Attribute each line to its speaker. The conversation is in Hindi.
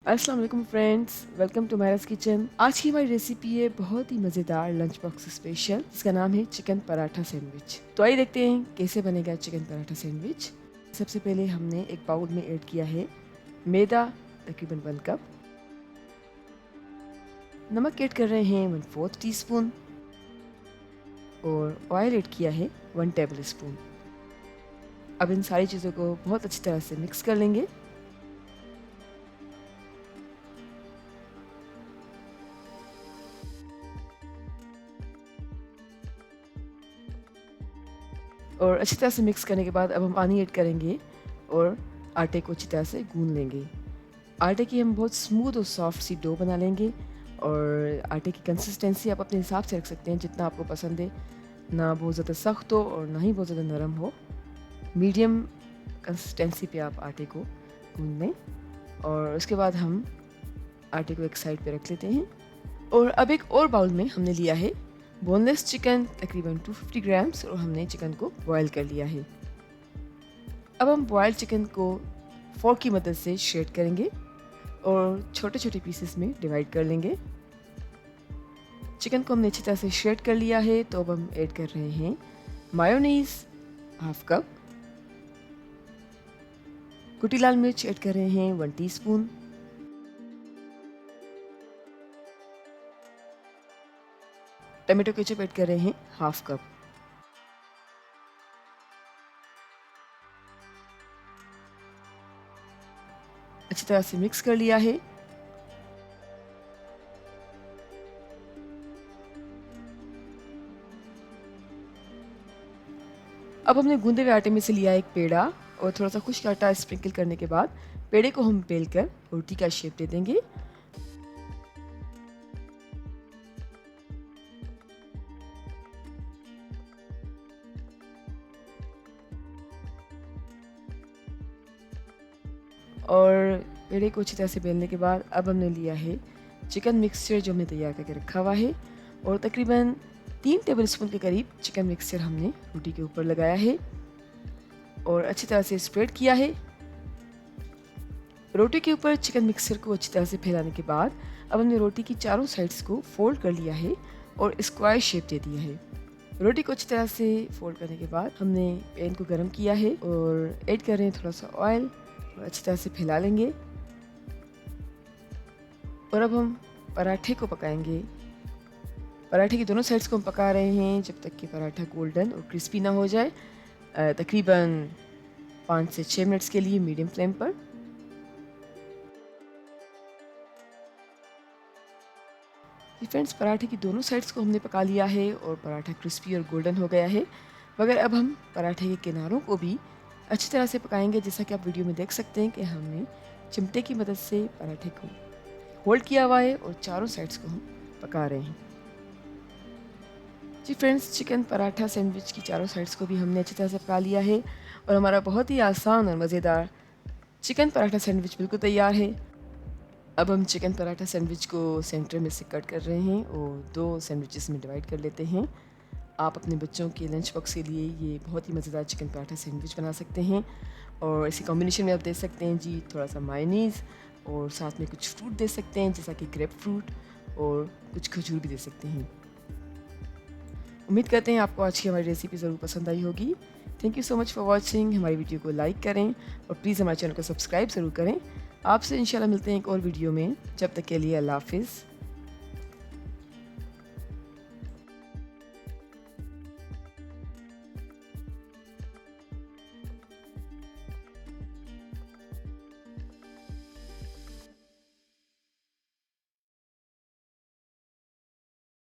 Speaker 1: अस्सलाम वालेकुम फ्रेंड्स, वेलकम टू मायरा's किचन। आज की हमारी रेसिपी है बहुत ही मज़ेदार लंच बॉक्स स्पेशल, जिसका नाम है चिकन पराठा सैंडविच। तो आइए देखते हैं कैसे बनेगा चिकन पराठा सैंडविच। सबसे पहले हमने एक बाउल में ऐड किया है मैदा, तकरीबन 1 कप। नमक ऐड कर रहे हैं 1/4 टीस्पून और ऑयल ऐड किया है 1 टेबल स्पून। अब इन सारी चीज़ों को बहुत अच्छी तरह से मिक्स कर लेंगे। और अच्छी तरह से मिक्स करने के बाद अब हम पानी ऐड करेंगे और आटे को अच्छी तरह से गूंद लेंगे। आटे की हम बहुत स्मूथ और सॉफ्ट सी डो बना लेंगे और आटे की कंसिस्टेंसी आप अपने हिसाब से रख सकते हैं जितना आपको पसंद है, ना बहुत ज़्यादा सख्त हो और ना ही बहुत ज़्यादा नरम हो। मीडियम कंसिस्टेंसी पे आप आटे को गूंद लें और उसके बाद हम आटे को एक साइड पे रख लेते हैं। और अब एक और बाउल में हमने लिया है बोनलेस चिकन, तकरीबन 250 ग्राम्स, और हमने चिकन को बॉयल कर लिया है। अब हम बॉयल चिकन को फोर्क की मदद से शेड करेंगे और छोटे छोटे पीसेस में डिवाइड कर लेंगे। चिकन को हमने अच्छी तरह से शेड कर लिया है, तो अब हम ऐड कर रहे हैं मायोनीज हाफ कप, कुटी लाल मिर्च ऐड कर रहे हैं 1 टीस्पून, टमाटो केचप ऐड कर रहे हैं हाफ कप। अच्छी तरह से मिक्स कर लिया है। अब हमने गूंदे हुए आटे में से लिया एक पेड़ा और थोड़ा सा खुश्क आटा स्प्रिंकल करने के बाद पेड़े को हम बेल कर रोटी का शेप दे देंगे। और पेड़े को अच्छी तरह से बेलने के बाद अब हमने लिया है चिकन मिक्सचर जो हमने तैयार करके रखा हुआ है और तकरीबन 3 टेबलस्पून के करीब चिकन मिक्सचर हमने रोटी के ऊपर लगाया है और अच्छी तरह से स्प्रेड किया है। रोटी के ऊपर चिकन मिक्सचर को अच्छी तरह से फैलाने के बाद अब हमने रोटी की चारों साइड्स को फोल्ड कर लिया है और स्क्वायर शेप दे दिया है। रोटी को अच्छी तरह से फोल्ड करने के बाद हमने पैन को गर्म किया है और ऐड कर रहे हैं थोड़ा सा ऑयल और अच्छी तरह से फैला लेंगे। और अब हम पराठे को पकाएंगे। पराठे की दोनों साइड्स को हम पका रहे हैं जब तक कि पराठा गोल्डन और क्रिस्पी ना हो जाए, तकरीबन 5 से 6 मिनट्स के लिए मीडियम फ्लेम पर। फ्रेंड्स, पराठे की दोनों साइड्स को हमने पका लिया है और पराठा क्रिस्पी और गोल्डन हो गया है, मगर अब हम पराठे के किनारों को भी अच्छी तरह से पकाएंगे। जैसा कि आप वीडियो में देख सकते हैं कि हमने चिमटे की मदद से पराठे को होल्ड किया हुआ है और चारों साइड्स को हम पका रहे हैं। जी फ्रेंड्स, चिकन पराठा सैंडविच की चारों साइड्स को भी हमने अच्छी तरह से पका लिया है और हमारा बहुत ही आसान और मज़ेदार चिकन पराठा सैंडविच बिल्कुल तैयार है। अब हम चिकन पराठा सैंडविच को सेंटर में से कट कर रहे हैं और 2 सैंडविचेस में डिवाइड कर लेते हैं। आप अपने बच्चों के लंच बॉक्स के लिए ये बहुत ही मज़ेदार चिकन पराठा सैंडविच बना सकते हैं और इसी कॉम्बिनेशन में आप दे सकते हैं जी थोड़ा सा मायोनीज़ और साथ में कुछ फ्रूट दे सकते हैं जैसा कि ग्रेप फ्रूट और कुछ खजूर भी दे सकते हैं। उम्मीद करते हैं आपको आज की हमारी रेसिपी ज़रूर पसंद आई होगी। Thank you so much for watching. हमारी वीडियो को लाइक करें और प्लीज़ हमारे चैनल को सब्सक्राइब ज़रूर करें। आपसे इंशाल्लाह मिलते हैं एक और वीडियो में। जब तक के लिए अल्लाह हाफिज़।